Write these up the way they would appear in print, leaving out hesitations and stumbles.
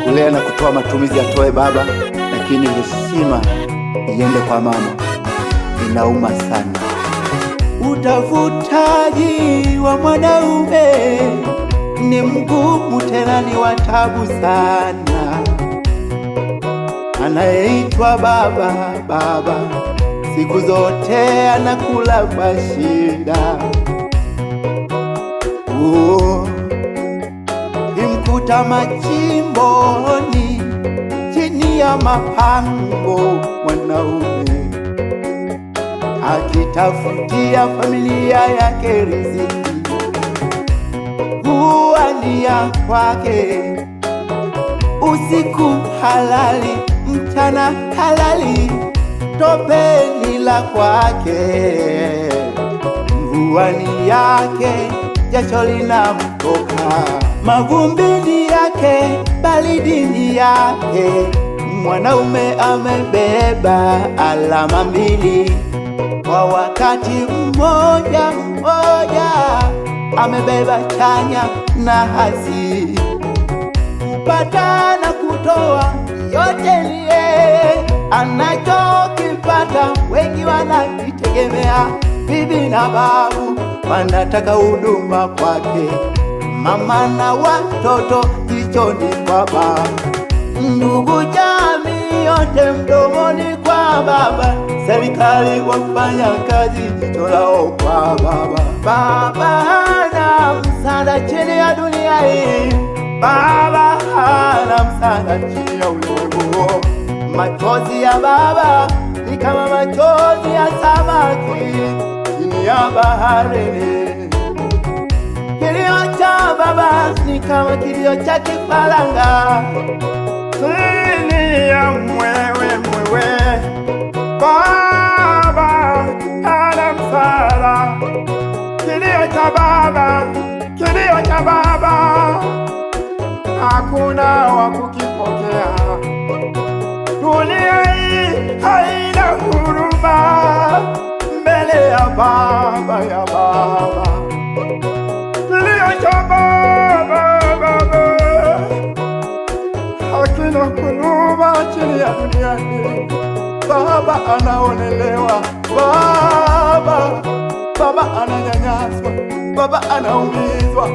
kulea na kutoa matumizi atoe baba, lakini heshima iende kwa mama. Inauma sana. Utafutaji wa mwanaume ni mgumu, tena ni wa taabu sana. Anayeitwa baba, baba siku zote anakula kwa shida. Imkuta machimboni chini ya mapango mwanaume, akitafutia familia yake riziki. Huania kwake usiku halali, mchana halali, topeni la kwake. Mvuani yake jasho linamtoka, mavumbini yake baridini yake. Mwanaume amebeba alama mbili kwa wakati mmoja mmoja, amebeba chanya na hasi, kupata na kutoa yote niye anachokipata. Wengi wanajitegemea, bibi na babu wanataka huduma kwake, mama na watoto jichoni kwa baba, ndugu jamii yote mdomoni kwa baba, serikali wafanya kazi jicho lao kwa baba. Baba hana msaada chini ya dunia hii, baba hana msaada chini ya ulimwengu. Machozi ya baba ni kama machozi ya samaki chini ya baharini. Kilio cha baba ni kama kilio cha kifaranga chini ya mwewe. Baba hana msaada. Kilio cha baba hakuna wa kukipokea. Dunia hii haina huruma mbele ya baba. Kilio cha baba hakina huruma chini ya dunia hii. Baba anaonelewa, baba ananyanyaswa, baba anaumizwa,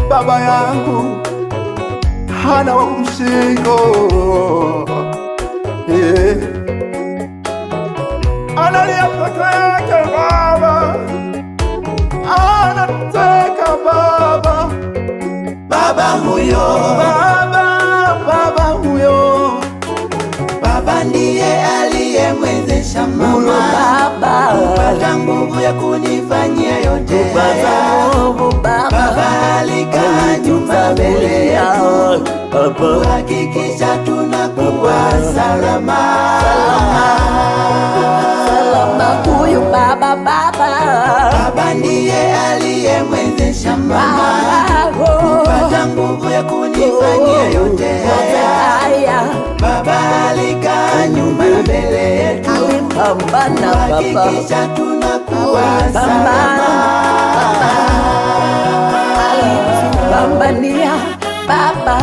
baba yangu hana wa kumshika, analia peke yake baba, anateka baba. Baba huyo, baba ndiye aliyemwezesha mama kupata nguvu ya kunifanyia yote haya. Baba alikaa nyuma mbele yetu kuhakikisha tunakuwa salama. Huyu baba ndiye aliyemwezesha mama kupata nguvu ya kunifanyia yote haya. Baba alikaa nyuma mbele yetu kuhakikisha tunakuwa salama. Pambania baba